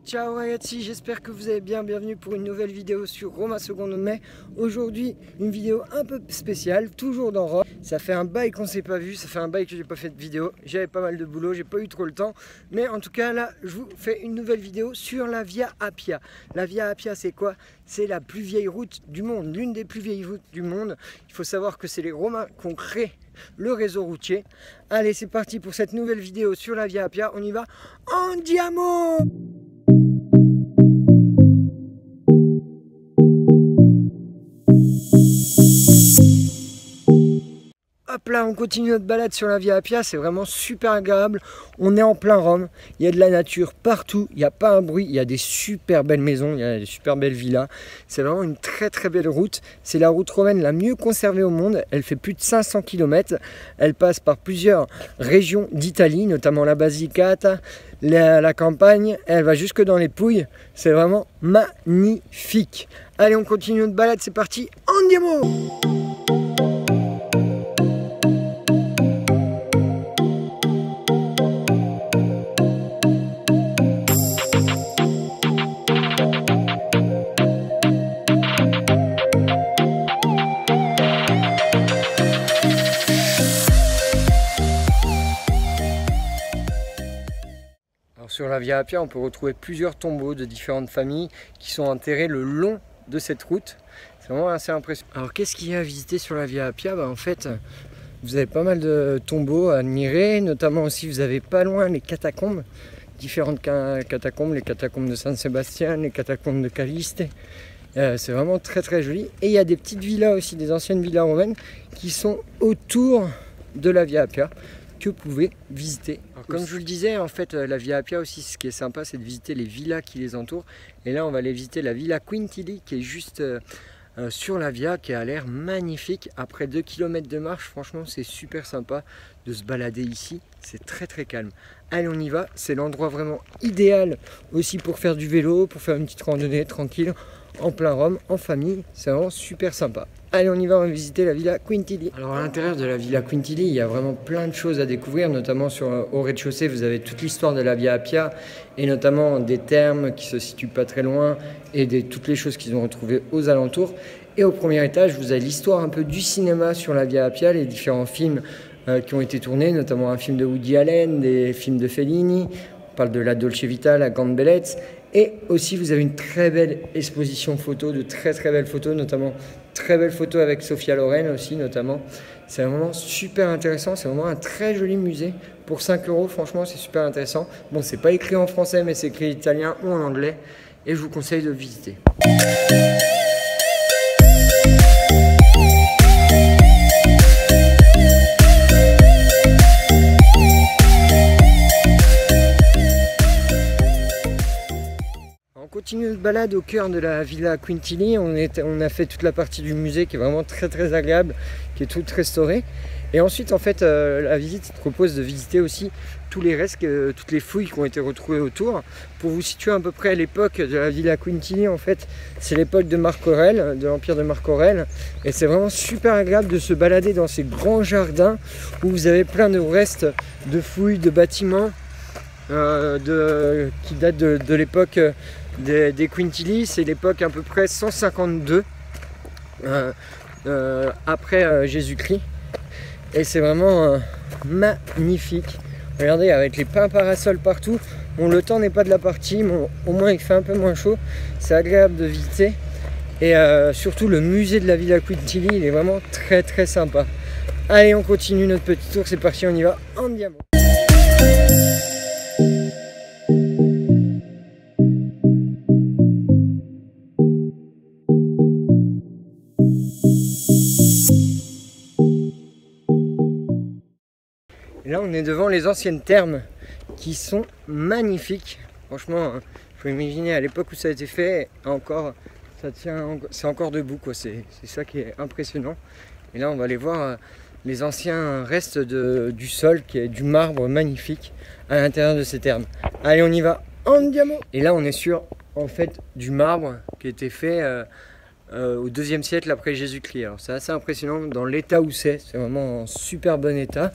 Ciao ragazzi, j'espère que vous allez bien, bienvenue pour une nouvelle vidéo sur Roma Secondo Me. Aujourd'hui, une vidéo un peu spéciale, toujours dans Rome. Ça fait un bail qu'on s'est pas vu, ça fait un bail que j'ai pas fait de vidéo. J'avais pas mal de boulot, j'ai pas eu trop le temps. Mais en tout cas là, je vous fais une nouvelle vidéo sur la Via Appia. La Via Appia, c'est quoi? C'est la plus vieille route du monde, l'une des plus vieilles routes du monde. Il faut savoir que c'est les Romains qui ont créé le réseau routier. Allez, c'est parti pour cette nouvelle vidéo sur la Via Appia. On y va, andiamo! Hop là, on continue notre balade sur la Via Appia, c'est vraiment super agréable. On est en plein Rome, il y a de la nature partout, il n'y a pas un bruit, il y a des super belles maisons, il y a des super belles villas. C'est vraiment une très belle route. C'est la route romaine la mieux conservée au monde. Elle fait plus de 500 km. Elle passe par plusieurs régions d'Italie, notamment la Basilicata, la campagne. Elle va jusque dans les Pouilles. C'est vraiment magnifique. Allez, on continue notre balade, c'est parti, andiamo! Sur la Via Appia, on peut retrouver plusieurs tombeaux de différentes familles qui sont enterrés le long de cette route. C'est vraiment assez impressionnant. Alors qu'est-ce qu'il y a à visiter sur la Via Appia? En fait, vous avez pas mal de tombeaux à admirer, notamment aussi vous avez pas loin les catacombes, différentes catacombes, les catacombes de San Sébastien, les catacombes de Caliste. C'est vraiment très joli. Et il y a des petites villas aussi, des anciennes villas romaines qui sont autour de la Via Appia, que vous pouvez visiter. Alors, comme je vous le disais, en fait, la Via Appia aussi, ce qui est sympa, c'est de visiter les villas qui les entourent. Et là, on va aller visiter la Villa Quintili, qui est juste sur la Via, qui a l'air magnifique. Après 2 km de marche, franchement, c'est super sympa de se balader ici. C'est très calme. Allez, on y va. C'est l'endroit vraiment idéal aussi pour faire du vélo, pour faire une petite randonnée tranquille, en plein Rome, en famille. C'est vraiment super sympa. Allez, on y va, on va visiter la Villa Quintili. Alors à l'intérieur de la Villa Quintili, il y a vraiment plein de choses à découvrir, notamment au rez-de-chaussée, vous avez toute l'histoire de la Via Appia et notamment des thermes qui se situent pas très loin et toutes les choses qu'ils ont retrouvées aux alentours. Et au premier étage, vous avez l'histoire un peu du cinéma sur la Via Appia, les différents films qui ont été tournés, notamment un film de Woody Allen, des films de Fellini. On parle de la Dolce Vita, la Grande Bellezza. Et aussi, vous avez une très belle exposition photo, de très belles photos, notamment très belles photos avec Sophia Loren aussi, notamment. C'est vraiment super intéressant, c'est vraiment un très joli musée. Pour 5 €, franchement, c'est super intéressant. Bon, c'est pas écrit en français, mais c'est écrit en italien ou en anglais. Et je vous conseille de le visiter. On continue notre balade au cœur de la Villa Quintili. On a fait toute la partie du musée qui est vraiment très agréable, qui est toute restaurée. Et ensuite, en fait, la visite propose de visiter aussi tous les restes, toutes les fouilles qui ont été retrouvées autour. Pour vous situer à peu près à l'époque de la Villa Quintili, en fait, c'est l'époque de Marc Aurèle, de l'empire de Marc Aurèle. Et c'est vraiment super agréable de se balader dans ces grands jardins où vous avez plein de restes de fouilles, de bâtiments qui datent de l'époque des Quintili. C'est l'époque à peu près 152 après Jésus-Christ. Et c'est vraiment magnifique. Regardez, avec les pins parasols partout. Bon, le temps n'est pas de la partie, mais au moins il fait un peu moins chaud. C'est agréable de visiter. Et surtout le musée de la Villa Quintili, il est vraiment très sympa. Allez, on continue notre petit tour, c'est parti, on y va, andiamo. Et là, on est devant les anciennes thermes qui sont magnifiques. Franchement, il faut imaginer à l'époque où ça a été fait, encore, ça tient, c'est encore debout, quoi. C'est ça qui est impressionnant. Et là, on va aller voir les anciens restes du sol, qui est du marbre magnifique à l'intérieur de ces thermes. Allez, on y va, andiamo. Et là, on est sur, en fait, du marbre qui a été fait au 2e siècle après Jésus-Christ. Alors, c'est assez impressionnant dans l'état où c'est vraiment en super bon état.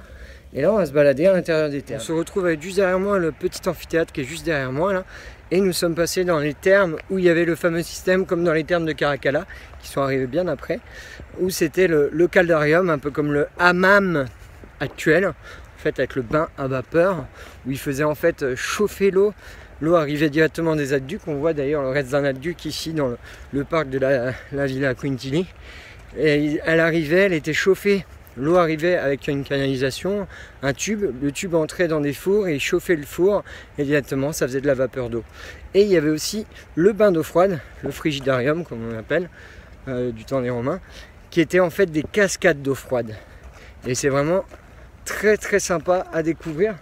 Et là, on va se balader à l'intérieur des thermes. On se retrouve avec juste derrière moi le petit amphithéâtre qui est juste derrière moi là. Et nous sommes passés dans les thermes où il y avait le fameux système comme dans les thermes de Caracalla, qui sont arrivés bien après, où c'était le caldarium, un peu comme le hammam actuel, en fait avec le bain à vapeur, où il faisait en fait chauffer l'eau. L'eau arrivait directement des aqueducs, on voit d'ailleurs le reste d'un aqueduc ici dans le parc de la Villa Quintili. Et elle arrivait, elle était chauffée. L'eau arrivait avec une canalisation, un tube, le tube entrait dans des fours et il chauffait le four et directement ça faisait de la vapeur d'eau. Et il y avait aussi le bain d'eau froide, le frigidarium comme on l'appelle, du temps des Romains, qui était en fait des cascades d'eau froide. Et c'est vraiment très très sympa à découvrir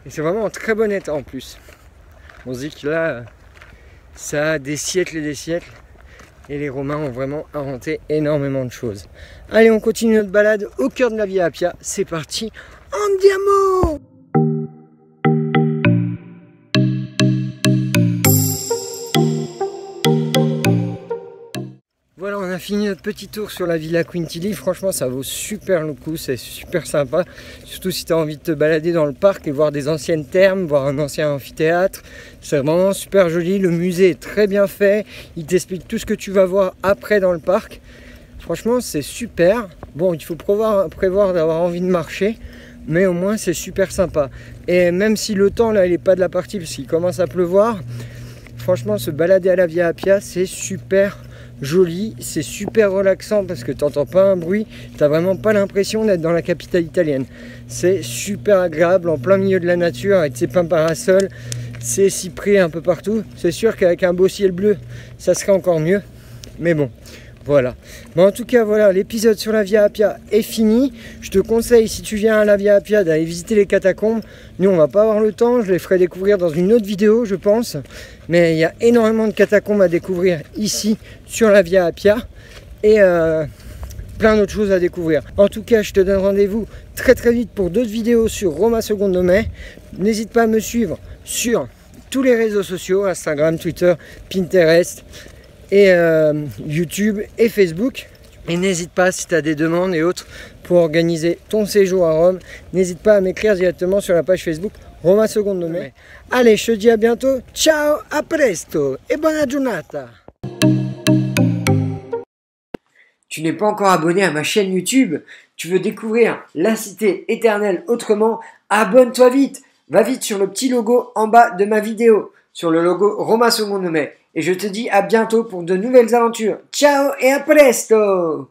et c'est vraiment en très bon état en plus. On se dit que là, ça a des siècles et des siècles. Et les Romains ont vraiment inventé énormément de choses. Allez, on continue notre balade au cœur de la Via Appia. C'est parti, andiamo! Voilà, on a fini notre petit tour sur la Villa Quintili. Franchement, ça vaut super le coup, c'est super sympa. Surtout si tu as envie de te balader dans le parc et voir des anciennes thermes, voir un ancien amphithéâtre. C'est vraiment super joli. Le musée est très bien fait. Il t'explique tout ce que tu vas voir après dans le parc. Franchement, c'est super. Bon, il faut prévoir d'avoir envie de marcher, mais au moins, c'est super sympa. Et même si le temps, là, il n'est pas de la partie parce qu'il commence à pleuvoir, franchement, se balader à la Via Appia, c'est super joli, c'est super relaxant parce que tu n'entends pas un bruit, tu n'as vraiment pas l'impression d'être dans la capitale italienne. C'est super agréable en plein milieu de la nature avec ses pins parasols, ses cyprès un peu partout. C'est sûr qu'avec un beau ciel bleu, ça serait encore mieux. Mais bon, voilà. Mais en tout cas, voilà, l'épisode sur la Via Appia est fini. Je te conseille, si tu viens à la Via Appia, d'aller visiter les catacombes. Nous, on va pas avoir le temps, je les ferai découvrir dans une autre vidéo, je pense. Mais il y a énormément de catacombes à découvrir ici, sur la Via Appia. Et plein d'autres choses à découvrir. En tout cas, je te donne rendez-vous très très vite pour d'autres vidéos sur Roma Secondo Me. N'hésite pas à me suivre sur tous les réseaux sociaux, Instagram, Twitter, Pinterest et YouTube et Facebook. Et n'hésite pas, si tu as des demandes et autres pour organiser ton séjour à Rome, n'hésite pas à m'écrire directement sur la page Facebook Roma Secondo Me. Allez, je te dis à bientôt, ciao, a presto et buona giornata. Tu n'es pas encore abonné à ma chaîne YouTube, tu veux découvrir la cité éternelle autrement, abonne-toi vite. Va vite sur le petit logo en bas de ma vidéo, sur le logo Roma Secondo Me. Et je te dis à bientôt pour de nouvelles aventures. Ciao et à presto!